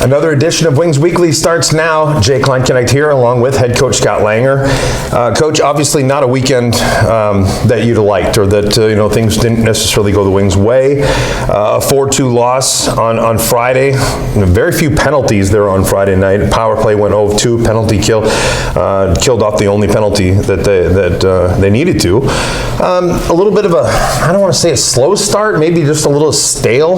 Another edition of Wings Weekly starts now. Jay Kleinknecht here, along with head coach Scott Langer. Coach, obviously not a weekend that you'd liked, or that things didn't necessarily go the Wings' way. A 4-2 loss on Friday. Very few penalties there on Friday night. Power play went 0-2. Penalty kill killed off the only penalty that they needed to. A little bit of a, I don't want to say a slow start, maybe just a little stale.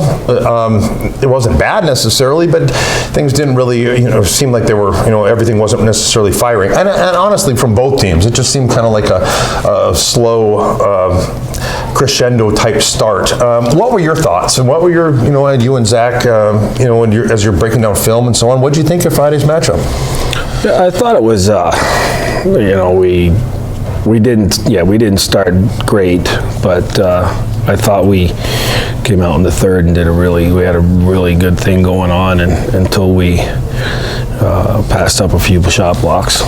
It wasn't bad necessarily, but things didn't really, seem like they were, everything wasn't necessarily firing. And honestly, from both teams, it just seemed kind of like a slow crescendo type start. What were your thoughts, and what were your, you and Zach, as you're breaking down film and so on? What did you think of Friday's matchup? Yeah, I thought it was, we didn't start great, but I thought we came out in the third and we had a really good thing going on until we passed up a few shot blocks.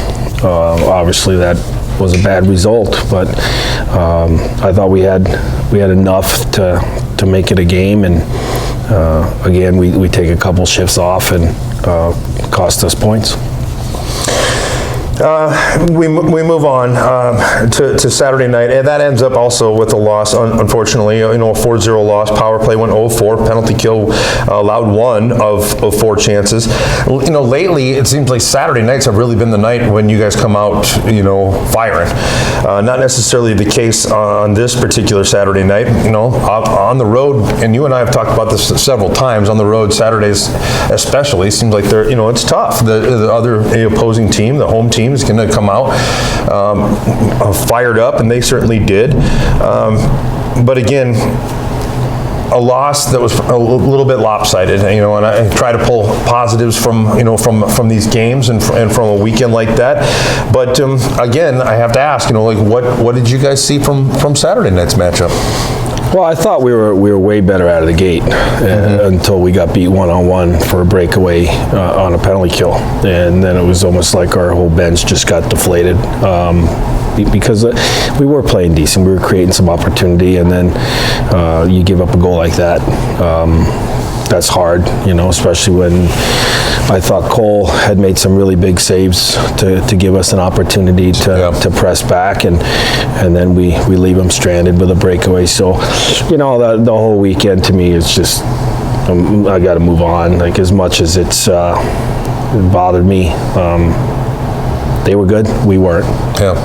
Obviously that was a bad result, but I thought we had enough to make it a game, and again we take a couple shifts off and cost us points. We move on to Saturday night, and that ends up also with a loss, unfortunately, a 4-0 loss. Power play went 0-4. Penalty kill allowed 1 of 4 chances. Lately it seems like Saturday nights have really been the night when you guys come out, firing. Not necessarily the case on this particular Saturday night. On the road, and you and I have talked about this several times. On the road, Saturdays especially, seems like they're, it's tough. The other opposing team, the home team, is going to come out fired up, and they certainly did. But again, a loss that was a little bit lopsided, and I try to pull positives from these games and from a weekend like that. But again, I have to ask, what did you guys see from Saturday night's matchup? Well, I thought we were way better out of the gate until we got beat one-on-one for a breakaway on a penalty kill, and then it was almost like our whole bench just got deflated because we were playing decent, we were creating some opportunity, and then you give up a goal like that. That's hard, especially when I thought Cole had made some really big saves to give us an opportunity to press back, and then we leave them stranded with a breakaway. So, the whole weekend to me is just, I got to move on. Like, as much as it bothered me, they were good, we weren't. Yeah.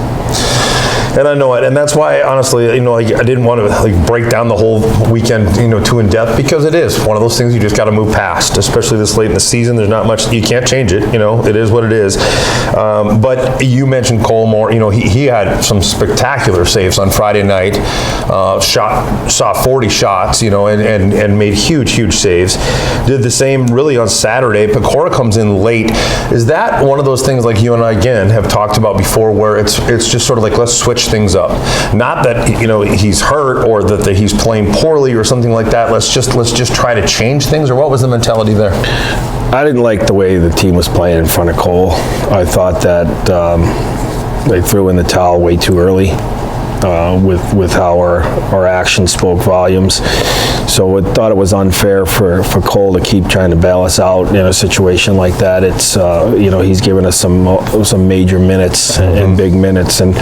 And I know it, and that's why, honestly, I didn't want to break down the whole weekend, too in depth, because it is one of those things you just got to move past, especially this late in the season. There's not much, you can't change it, it is what it is. But you mentioned Colmore, he had some spectacular saves on Friday night, saw 40 shots, and made huge saves. Did the same really on Saturday. Pecora comes in late. Is that one of those things, like you and I again have talked about before, where it's just sort of like, let's switch things up? Not that he's hurt or that he's playing poorly or something like that. Let's just try to change things. Or what was the mentality there? I didn't like the way the team was playing in front of Cole. I thought that they threw in the towel way too early. With how our actions spoke volumes. So I thought it was unfair for Cole to keep trying to bail us out in a situation like that. It's he's given us some major minutes and big minutes, and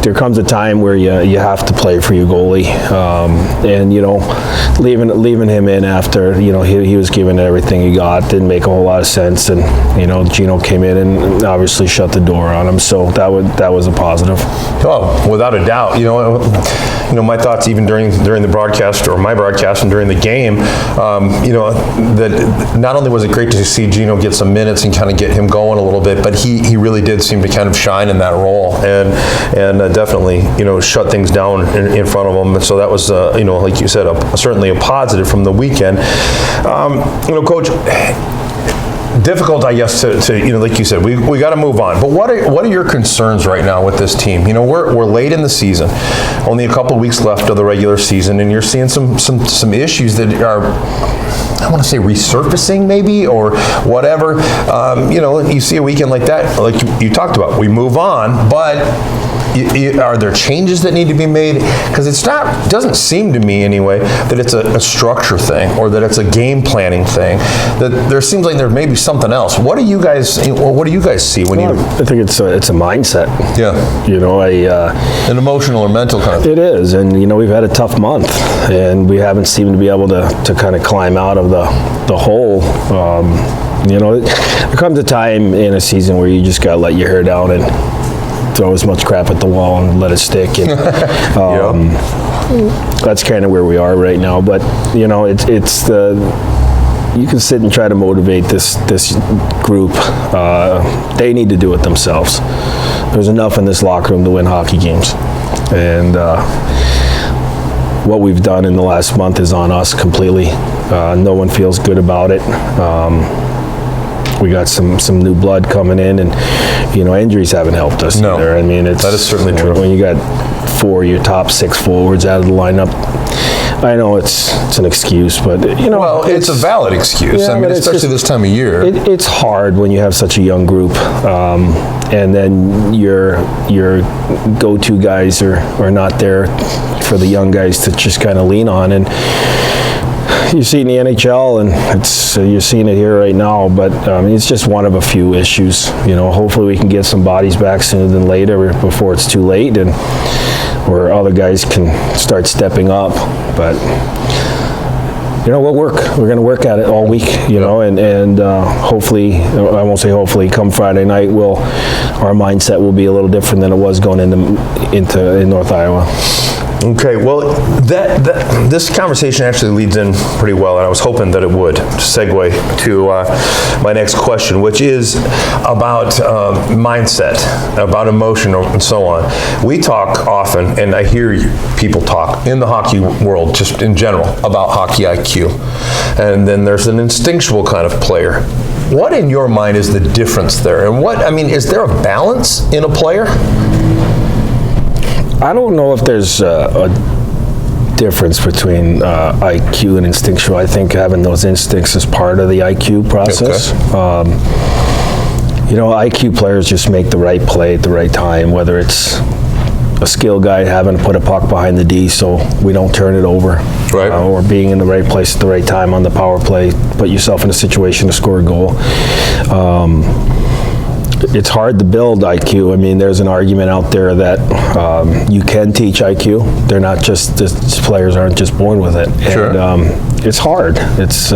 there comes a time where you have to play for your goalie, and leaving him in after he was giving everything he got didn't make a whole lot of sense, and Gino came in and obviously shut the door on him, so that was a positive. Oh, without a doubt. My thoughts even during the broadcast, or my broadcast, and during the game, that not only was it great to see Gino get some minutes and kind of get him going a little bit, but he really did seem to kind of shine in that role, and definitely shut things down in front of him. So that was like you said, certainly a positive from the weekend. Coach, difficult, I guess, to like you said, we got to move on. But what are your concerns right now with this team? We're late in the season, only a couple weeks left of the regular season, and you're seeing some issues that are, I want to say, resurfacing maybe, or whatever. You see a weekend like that, like you talked about, we move on, but are there changes that need to be made? Because doesn't seem to me anyway that it's a structure thing or that it's a game planning thing. That there seems like there may be something else. What do you guys see when you? I think it's a mindset. Yeah. You know, an emotional or mental kind of thing. It is, and you know, we've had a tough month, and we haven't seemed to be able to kind of climb out of the hole. You know, there comes a time in a season where you just got to let your hair down and throw as much crap at the wall and let it stick. And, that's kind of where we are right now. But you know, you can sit and try to motivate this group. They need to do it themselves. There's enough in this locker room to win hockey games, and what we've done in the last month is on us completely. No one feels good about it. We got some new blood coming in, and you know, injuries haven't helped us either. I mean, that is certainly true. When you got 4 of your top 6 forwards out of the lineup, I know it's an excuse, but you know, well, it's a valid excuse. Yeah, I mean, especially this time of year. It's hard when you have such a young group, and then your go-to guys are not there for the young guys to just kind of lean on. And you see it in the NHL, and you're seeing it here right now. But it's just one of a few issues. You know, hopefully we can get some bodies back sooner than later, before it's too late, and where other guys can start stepping up. But you know, we're going to work at it all week. You know, and hopefully, I won't say hopefully, come Friday night, our mindset will be a little different than it was going into North Iowa. Okay, well, this conversation actually leads in pretty well, and I was hoping that it would segue to my next question, which is about mindset, about emotion, and so on. We talk often, and I hear people talk in the hockey world, just in general, about hockey IQ. And then there's an instinctual kind of player. What, in your mind, is the difference there? And is there a balance in a player? I don't know if there's a difference between IQ and instinctual. I think having those instincts is part of the IQ process. Okay. You know, IQ players just make the right play at the right time, whether it's a skill guy having to put a puck behind the D so we don't turn it over, right. Or being in the right place at the right time on the power play, put yourself in a situation to score a goal. It's hard to build IQ. I mean, there's an argument out there that you can teach IQ. They're not just, players aren't just born with it. Sure. And it's hard. It's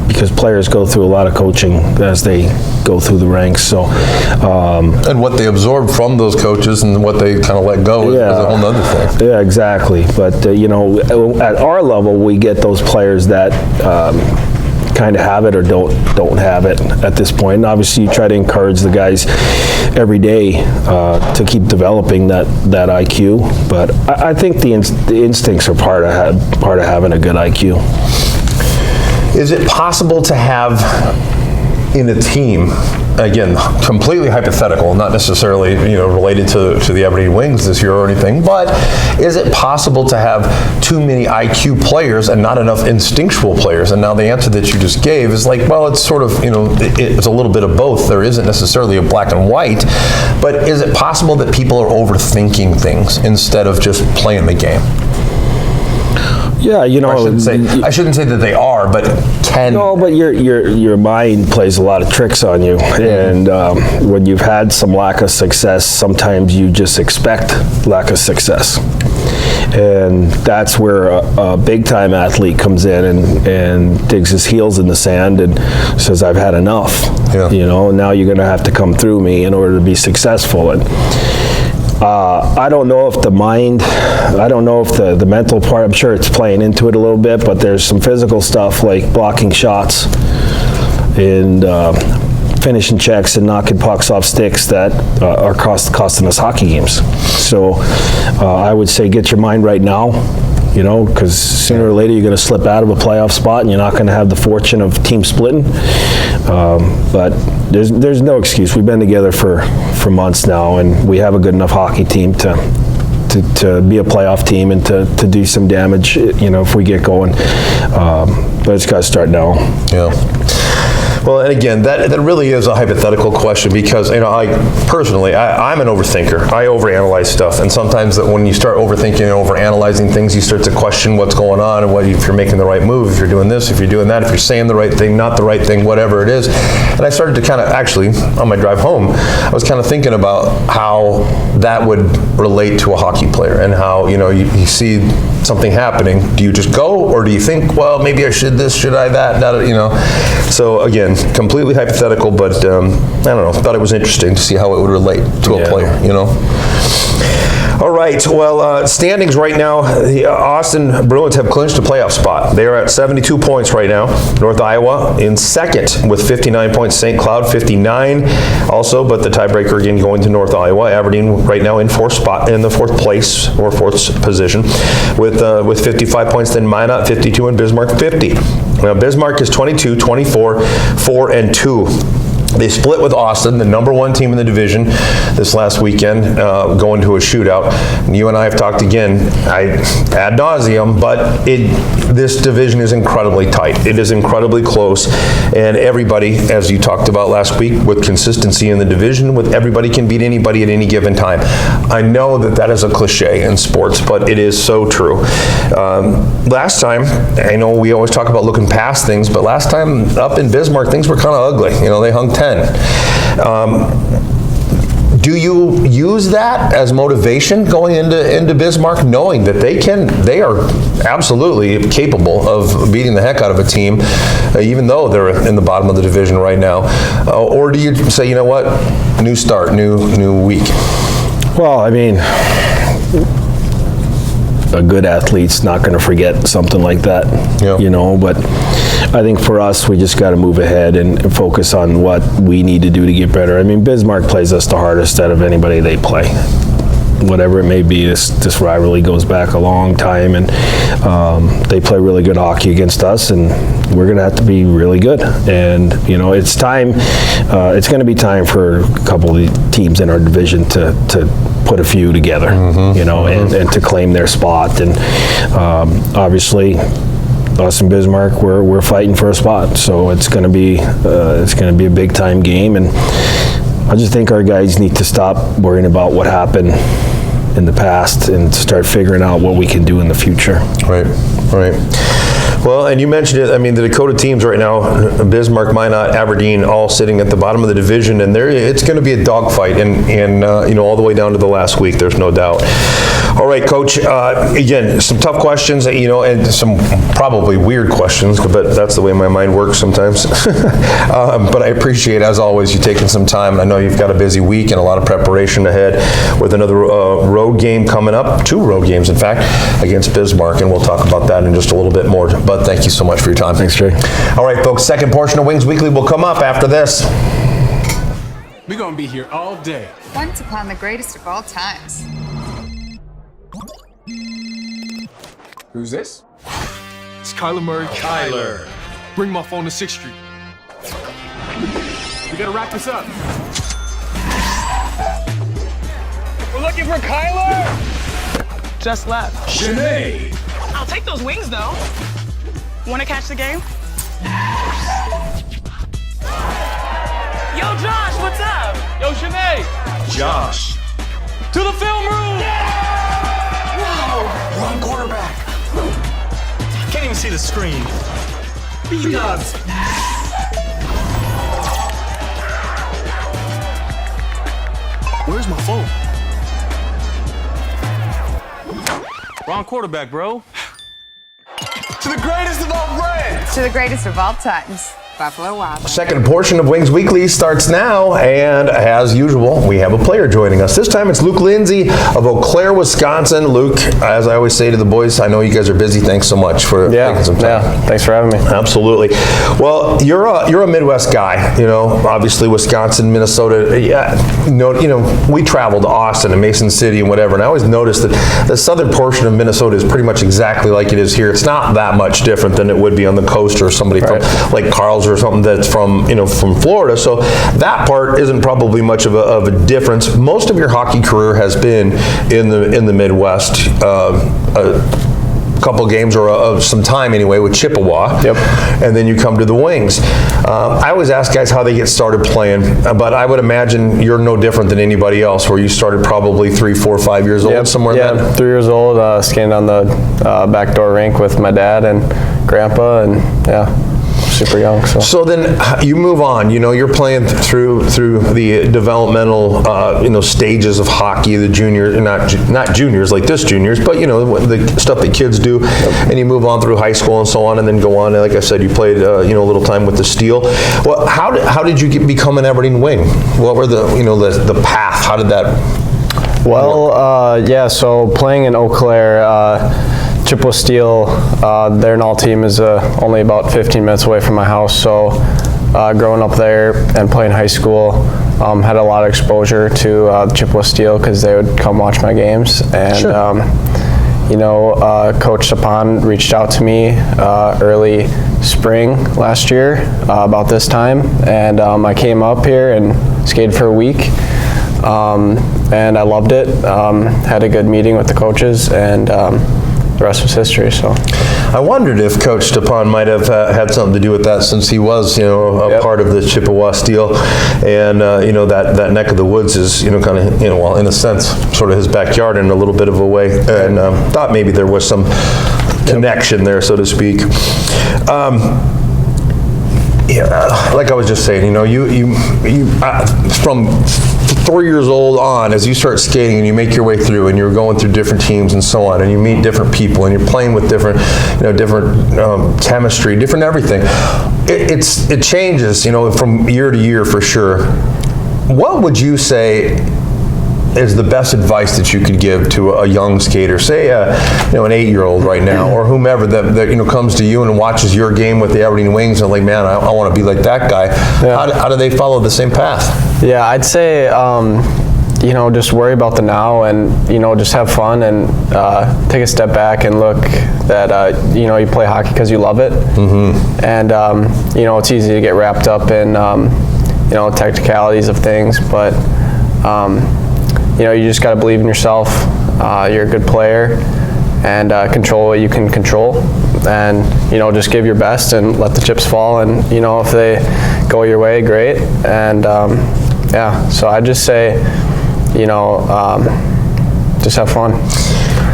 because players go through a lot of coaching as they go through the ranks. So, and what they absorb from those coaches and what they kind of let go is a whole other thing. Yeah, exactly. But, you know, at our level, we get those players that kind of have it or don't have it at this point. And obviously you try to encourage the guys every day to keep developing that IQ. But I think the instincts are part of having a good IQ. Is it possible to have in a team, again, completely hypothetical, not necessarily related to the Aberdeen Wings this year or anything, but is it possible to have too many IQ players and not enough instinctual players? And now the answer that you just gave is like, well, it's sort of, it's a little bit of both. There isn't necessarily a black and white, but is it possible that people are overthinking things instead of just playing the game? Yeah, I shouldn't say that they are, but can. No, but your mind plays a lot of tricks on you, and when you've had some lack of success, sometimes you just expect lack of success, and that's where a big-time athlete comes in and digs his heels in the sand and says, "I've had enough." Yeah. Now you're going to have to come through me in order to be successful. And I don't know if the mind, I don't know if the mental part, I'm sure it's playing into it a little bit, but there's some physical stuff like blocking shots and finishing checks and knocking pucks off sticks that are costing us hockey games. So I would say get your mind right now, because sooner or later you're going to slip out of a playoff spot and you're not going to have the fortune of team splitting. But there's no excuse. We've been together for months now, and we have a good enough hockey team to be a playoff team and to do some damage, if we get going. But it's got to start now. Yeah. Well, and again, that really is a hypothetical question because, personally, I'm an overthinker. I overanalyze stuff, and sometimes that when you start overthinking and overanalyzing things, you start to question what's going on and if you're making the right move, if you're doing this, if you're doing that, if you're saying the right thing, not the right thing, whatever it is. And I started to kind of, actually, on my drive home, I was kind of thinking about how that would relate to a hockey player and how, you see something happening. Do you just go, or do you think, well, maybe I should this, should I that, So again, completely hypothetical, but I don't know, thought it was interesting to see how it would relate to a player, All right, well, standings right now, the Austin Bruins have clinched a playoff spot. They are at 72 points right now. North Iowa in second with 59 points. St. Cloud 59 also, but the tiebreaker again going to North Iowa. Aberdeen right now in the fourth place or fourth position with 55 points. Then Minot 52 and Bismarck 50. Now Bismarck is 22, 24, 4 and 2. They split with Austin, the number one team in the division, this last weekend, going to a shootout. And you and I have talked again, ad nauseum, but this division is incredibly tight. It is incredibly close, and everybody, as you talked about last week, with consistency in the division, everybody can beat anybody at any given time. I know that is a cliche in sports, but it is so true. Last time, I know we always talk about looking past things, but last time up in Bismarck, things were kind of ugly. They hung 10. Do you use that as motivation going into Bismarck, knowing that they are absolutely capable of beating the heck out of a team, even though they're in the bottom of the division right now? Or do you say, you know what, new start, new week? Well, I mean, a good athlete's not going to forget something like that, but I think for us, we just got to move ahead and focus on what we need to do to get better. I mean, Bismarck plays us the hardest out of anybody they play. Whatever it may be, this rivalry goes back a long time, and they play really good hockey against us, and we're going to have to be really good. And, it's time, it's going to be time for a couple of the teams in our division to put a few together, and to claim their spot. And obviously, us and Bismarck, we're fighting for a spot, so it's going to be a big time game. And I just think our guys need to stop worrying about what happened in the past and start figuring out what we can do in the future. Right. Well, and you mentioned it, I mean, the Dakota teams right now, Bismarck, Minot, Aberdeen, all sitting at the bottom of the division, and it's going to be a dogfight, and all the way down to the last week, there's no doubt. All right, Coach, again, some tough questions, and some probably weird questions, but that's the way my mind works sometimes. But I appreciate, as always, you taking some time, and I know you've got a busy week and a lot of preparation ahead with another road game coming up, 2 road games, in fact, against Bismarck, and we'll talk about that in just a little bit more. But thank you so much for your time. Thanks, Jay. All right, folks, second portion of Wings Weekly will come up after this. We're going to be here all day. Once upon the greatest of all times. Who's this? It's Kyler Murray. Kyler. Bring my phone to 6th Street. We got to wrap this up. We're looking for Kyler! Just left. Janae. I'll take those wings, though. Want to catch the game? Yo, Josh, what's up? Yo, Janae. Josh. To the film room. Whoa. Wrong quarterback. Can't even see the screen. B-dubs. Where's my phone? Wrong quarterback, bro. To the greatest of all friends. To the greatest of all times. Buffalo Wild Wings. Second portion of Wings Weekly starts now, and as usual, we have a player joining us. This time it's Luke Lindsay of Eau Claire, Wisconsin. Luke, as I always say to the boys, I know you guys are busy. Thanks so much for taking some time. Yeah, thanks for having me. Absolutely. Well, you're a Midwest guy, obviously Wisconsin, Minnesota. Yeah, we travel to Austin and Mason City and whatever, and I always noticed that the southern portion of Minnesota is pretty much exactly like it is here. It's not that much different than it would be on the coast or somebody from like Carl's or something that's from Florida. So that part isn't probably much of a difference. Most of your hockey career has been in the Midwest. couple games or some time anyway with Chippewa. Yep. And then you come to the Wings. I always ask guys how they get started playing, but I would imagine you're no different than anybody else, where you started probably 3, 4, 5 years old, somewhere in that. 3 years old, skating on the backdoor rink with my dad and grandpa, and super young. So then you move on. You're playing through the developmental stages of hockey, the juniors, not juniors like this juniors, but the stuff that kids do. Yep. And you move on through high school and so on, and then go on. And like I said, you played a little time with the Steel. Well, how did you become an Aberdeen Wing? What were the path? How did that? Well, so playing in Eau Claire. Chippewa Steel, their NAL team is only about 15 minutes away from my house, so growing up there and playing high school, had a lot of exposure to Chippewa Steel because they would come watch my games. And sure. Coach Sapon reached out to me early spring last year about this time, and I came up here and skated for a week, and I loved it. Had a good meeting with the coaches, and the rest was history. So I wondered if Coach Stepan might have had something to do with that, since he was, a part of the Chippewa Steel, and that neck of the woods is, kind of, well, in a sense, sort of his backyard in a little bit of a way, and thought maybe there was some connection there, so to speak. Like I was just saying, you from 3 years old on, as you start skating and you make your way through, and you're going through different teams and so on, and you meet different people, and you're playing with different chemistry, different everything. It changes, from year to year for sure. What would you say is the best advice that you could give to a young skater, say an 8-year-old right now, or whomever that comes to you and watches your game with the Aberdeen Wings and like, man, I want to be like that guy. Yeah. How do they follow the same path? Yeah, I'd say just worry about the now, and just have fun, and take a step back and look that you play hockey because you love it. Mm-hmm. And it's easy to get wrapped up in technicalities of things, but you just got to believe in yourself. You're a good player, and control what you can control, and just give your best and let the chips fall, and if they go your way, great. And so I just say just have fun.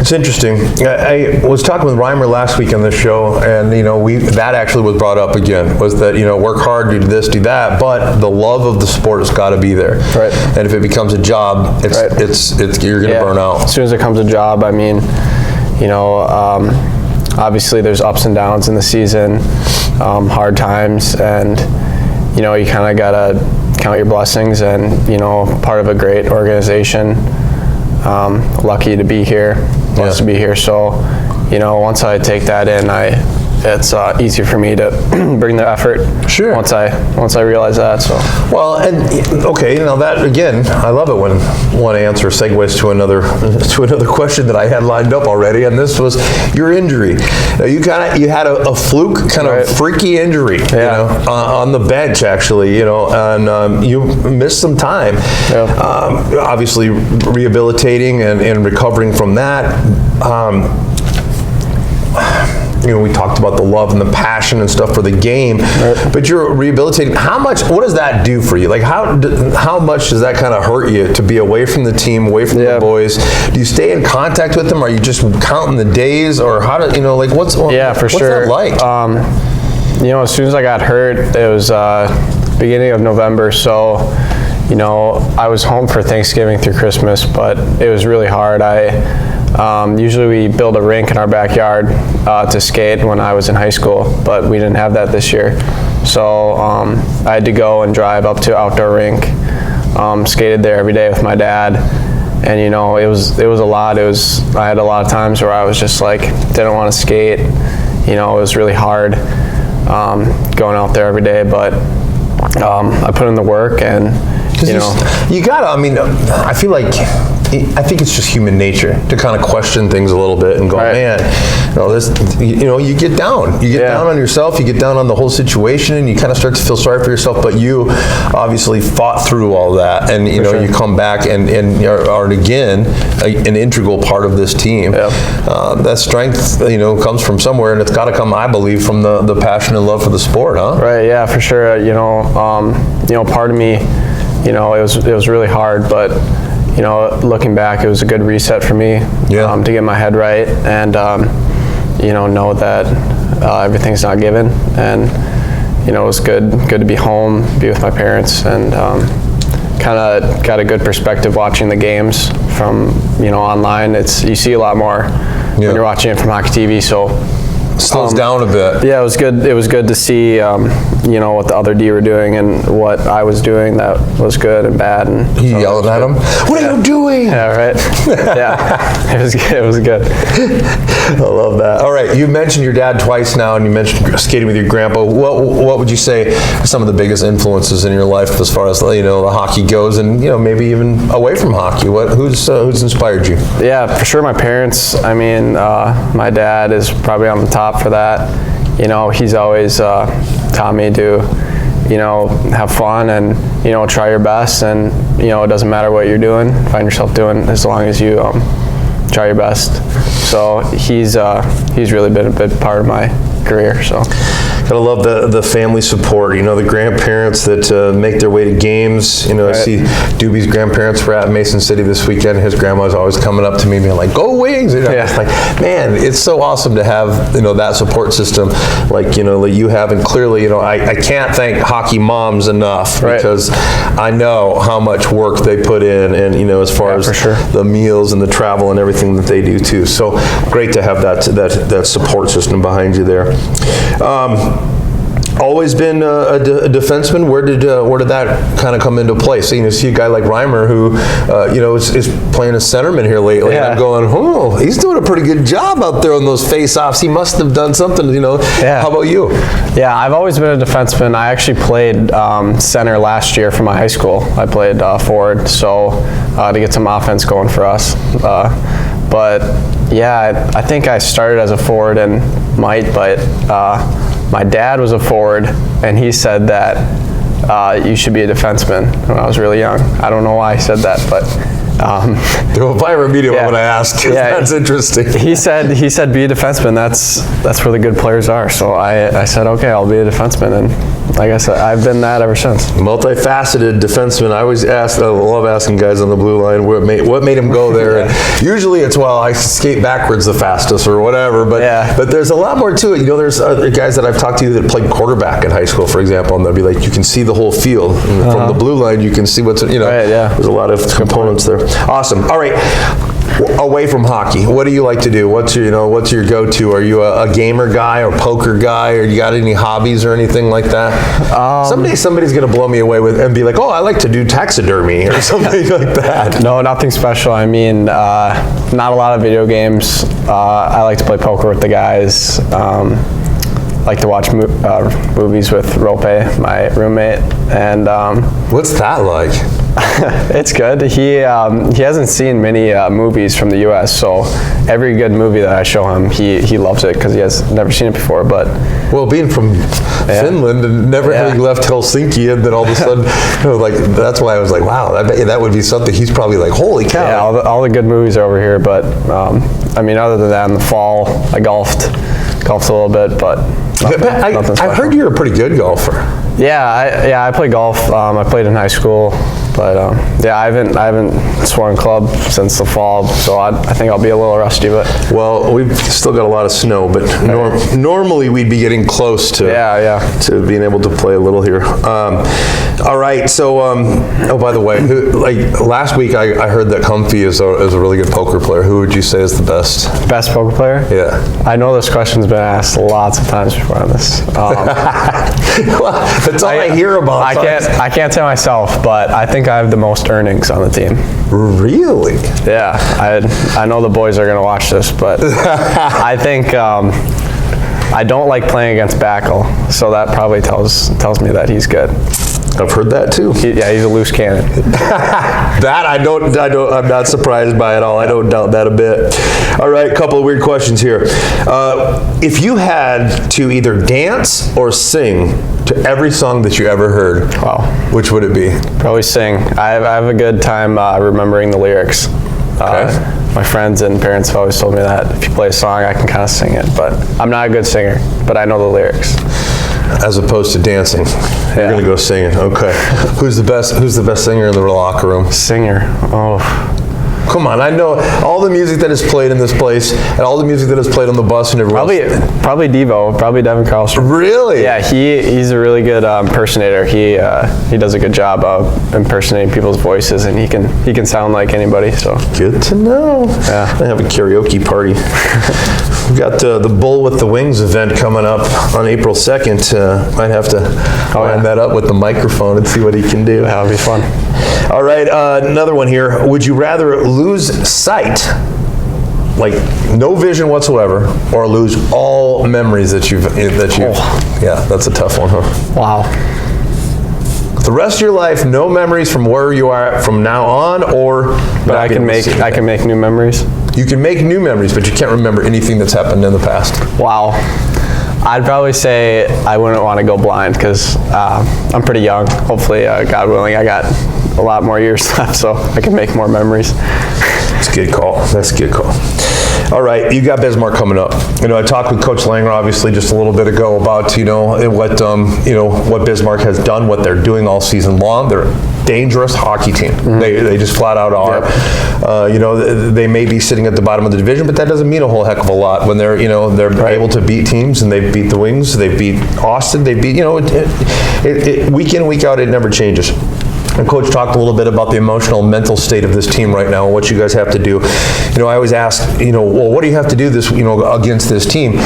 It's interesting. I was talking with Reimer last week on this show, and that actually was brought up again, was that work hard, do this, do that, but the love of the sport has got to be there. Right. And if it becomes a job, it's you're going to burn out. As soon as it becomes a job, I mean, obviously there's ups and downs in the season, hard times, and you kind of got to count your blessings, and part of a great organization. Lucky to be here, blessed to be here. So, once I take that in, it's easier for me to bring the effort. Sure. Once I realize that. So. Well, and okay, that again, I love it when one answer segues to another question that I had lined up already, and this was your injury. You had a fluke kind of freaky injury, on the bench actually, and you missed some time. Yeah. Obviously, rehabilitating and recovering from that. We talked about the love and the passion and stuff for the game, but you're rehabilitating. What does that do for you? Like, how much does that kind of hurt you to be away from the team, away from the boys? Do you stay in contact with them? Are you just counting the days, or how do what's for sure. that like? As soon as I got hurt, it was beginning of November, so I was home for Thanksgiving through Christmas, but it was really hard. Usually we build a rink in our backyard to skate when I was in high school, but we didn't have that this year. So I had to go and drive up to outdoor rink, skated there every day with my dad, and it was a lot. I had a lot of times where I was just like, didn't want to skate. It was really hard going out there every day, but I put in the work, and you gotta, I feel like I think it's just human nature to kind of question things a little bit and go, Right. man, you get down. You get down on yourself, you get down on the whole situation, and you kind of start to feel sorry for yourself, but you obviously fought through all that, and you come back and are again an integral part of this team. That strength, comes from somewhere, and it's got to come, I believe, from the passion and love for the sport, huh? Right, yeah, for sure. Part of me, it was really hard, but looking back, it was a good reset for me to get my head right and know that everything's not given, and it was good to be home, be with my parents, and kind of got a good perspective watching the games from online. You see a lot more when you're watching it from Hockey TV, so slows down a bit. Yeah, it was good. It was good to see, what the other D were doing and what I was doing that was good and bad. And you yelling at them? What are you doing? Yeah, right. Yeah, it was good. I love that. All right, you mentioned your dad twice now, and you mentioned skating with your grandpa. What would you say are some of the biggest influences in your life as far as the hockey goes, and maybe even away from hockey? Who's inspired you? Yeah, for sure, my parents. I mean, my dad is probably on the top for that. He's always taught me to, have fun and, try your best, and, it doesn't matter what you're doing, find yourself doing as long as you try your best. So he's really been a big part of my career, so. Gotta love the family support, the grandparents that make their way to games. I see Doobie's grandparents were at Mason City this weekend. His grandma's always coming up to me being like, "Go Wings!" It's like, man, it's so awesome to have that support system like you have. And clearly, I can't thank hockey moms enough because I know how much work they put in, and as far as the meals and the travel and everything that they do too. So great to have that support system behind you there. Always been a defenseman. Where did that kind of come into play? So you see a guy like Reimer who is playing a centerman here lately, and I'm going, oh, he's doing a pretty good job out there on those face-offs. He must have done something, How about you? Yeah, I've always been a defenseman. I actually played center last year for my high school. I played forward, so to get some offense going for us. But yeah, I think I started as a forward and but my dad was a forward, and he said that you should be a defenseman when I was really young. I don't know why he said that, but do a viral video when I asked. That's interesting. He said be a defenseman. That's where the good players are. So I said, okay, I'll be a defenseman, and like I said, I've been that ever since. Multifaceted defenseman. I always I love asking guys on the blue line what made him go there. And usually it's, I skate backwards the fastest or whatever. But there's a lot more to it. There's other guys that I've talked to that played quarterback in high school, for example, and they'll be like, you can see the whole field from the blue line. You can see what's There's a lot of components there. Awesome. All right. Away from hockey, what do you like to do? What's your go-to? Are you a gamer guy or poker guy, or you got any hobbies or anything like that? Someday somebody's gonna blow me away and be like, oh, I like to do taxidermy or something like that. No, nothing special. I mean, not a lot of video games. I like to play poker with the guys. Like to watch movies with Rope, my roommate, and what's that like? It's good. He hasn't seen many movies from the U.S., so every good movie that I show him, he loves it because he has never seen it before. But being from Finland and never having left Helsinki, and then all of a sudden, that's why I was like, wow, that would be something. He's probably like, holy cow. Yeah, all the good movies are over here. But I mean, other than that, in the fall, I golfed a little bit, but I heard you're a pretty good golfer. Yeah, I play golf. I played in high school, but I haven't swung club since the fall, so I think I'll be a little rusty. But we've still got a lot of snow, but normally we'd be getting close to to being able to play a little here. All right, so by the way, last week I heard that Comfy is a really good poker player. Who would you say is the best? Best poker player? Yeah. I know this question's been asked lots of times before on this. That's all I hear about. I can't tell myself, but I think I have the most earnings on the team. Really? Yeah. I know the boys are gonna watch this, but I think I don't like playing against Backel, so that probably tells me that he's good. I've heard that too. Yeah, he's a loose cannon. That I'm not surprised by at all. I don't doubt that a bit. All right, couple of weird questions here. If you had to either dance or sing to every song that you ever heard, Wow. which would it be? Probably sing. I have a good time remembering the lyrics. My friends and parents have always told me that if you play a song, I can kind of sing it, but I'm not a good singer, but I know the lyrics. As opposed to dancing, you're gonna go singing. Okay. Who's the best singer in the locker room? Singer. Oh. Come on, I know all the music that is played in this place and all the music that is played on the bus and everywhere. Probably Devo. Probably Devin Carlstrom. Really? Yeah, he's a really good impersonator. He does a good job of impersonating people's voices, and he can sound like anybody. So Good to know. Yeah. I have a karaoke party. We've got the Bull with the Wings event coming up on April 2nd. Might have to line that up with the microphone and see what he can do. that would be fun. All right, another one here. Would you rather lose sight, like no vision whatsoever, or lose all memories that you've? Yeah, that's a tough one, huh? Wow. The rest of your life, no memories from where you are from now on, or But I can make new memories. You can make new memories, but you can't remember anything that's happened in the past. Wow. I'd probably say I wouldn't want to go blind because I'm pretty young. Hopefully, God willing, I got a lot more years left, so I can make more memories. That's a good call. That's a good call. All right, you got Bismarck coming up. I talked with Coach Langer obviously just a little bit ago about what Bismarck has done, what they're doing all season long. They're a dangerous hockey team. Mm-hmm. They just flat out are. Yep. They may be sitting at the bottom of the division, but that doesn't mean a whole heck of a lot when they're able to beat teams, and they beat the Wings, they beat Austin, they beat week in, week out, it never changes. And Coach talked a little bit about the emotional, mental state of this team right now and what you guys have to do. I always ask, well, what do you have to do this, against this team?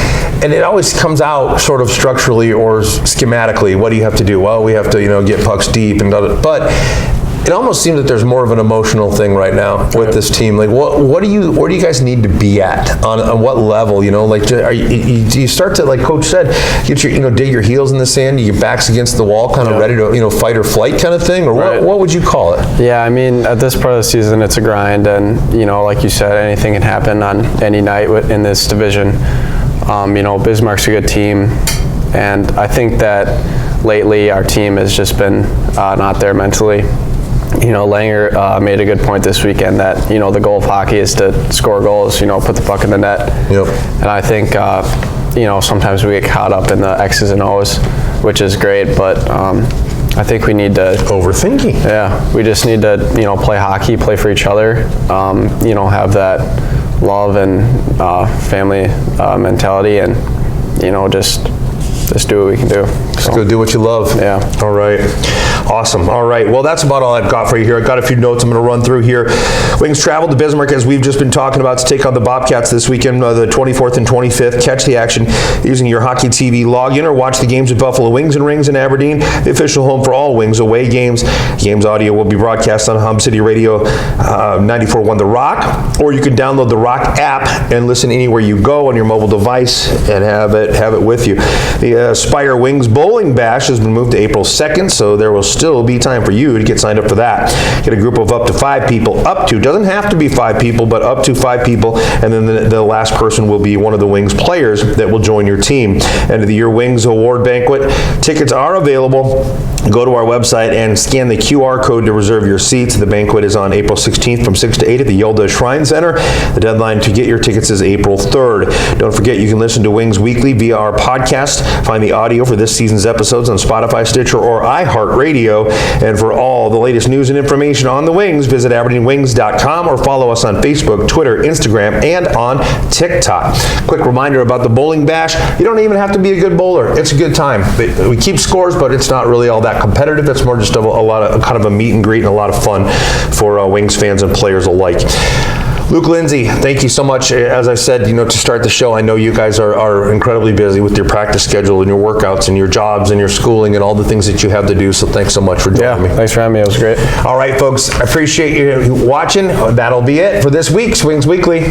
And it always comes out sort of structurally or schematically. What do you have to do? Well, we have to, get pucks deep and but it almost seems that there's more of an emotional thing right now with this team. Like, where do you guys need to be at on what level? Do you start to, like Coach said, get your dig your heels in the sand, your backs against the wall, kind of ready to fight or flight kind of thing, or what would you call it? Yeah, I mean, at this part of the season, it's a grind, and like you said, anything can happen on any night in this division. Bismarck's a good team, and I think that lately our team has just been not there mentally. Langer made a good point this weekend that, the goal of hockey is to score goals, put the puck in the net. Yep. And I think, sometimes we get caught up in the X's and O's, which is great, but I think we need to... Overthinking. Yeah, we just need to, play hockey, play for each other, have that love and family mentality, and, just do what we can do. Just go do what you love. Yeah. All right. Awesome. All right. Well, that's about all I've got for you here. I've got a few notes I'm going to run through here. Wings travel to Bismarck, as we've just been talking about, to take on the Bobcats this weekend, the 24th and 25th. Catch the action using your Hockey TV login, or watch the games at Buffalo Wings and Rings in Aberdeen, the official home for all Wings away games. Games audio will be broadcast on Hub City Radio 94.1 The Rock, or you can download the Rock app and listen anywhere you go on your mobile device and have it with you. The Spire Wings Bowling Bash has been moved to April 2nd, so there will still be time for you to get signed up for that. Get a group of up to 5 people, doesn't have to be 5 people, but up to 5 people, and then the last person will be one of the Wings players that will join your team. End of the year Wings Award Banquet. Tickets are available. Go to our website and scan the QR code to reserve your seats. The banquet is on April 16th from 6 to 8 at the Yolda Shrine Center. The deadline to get your tickets is April 3rd. Don't forget, you can listen to Wings Weekly via our podcast. Find the audio for this season's episodes on Spotify, Stitcher, or iHeartRadio. And for all the latest news and information on the Wings, visit AberdeenWings.com or follow us on Facebook, Twitter, Instagram, and on TikTok. Quick reminder about the Bowling Bash. You don't even have to be a good bowler. It's a good time. We keep scores, but it's not really all that competitive. It's more just a lot of kind of a meet and greet and a lot of fun for Wings fans and players alike. Luke, Lindsay, thank you so much. As I said, to start the show, I know you guys are incredibly busy with your practice schedule and your workouts and your jobs and your schooling and all the things that you have to do, so thanks so much for joining me. Thanks for having me. It was great. All right, folks, I appreciate you watching. That'll be it for this week's Wings Weekly.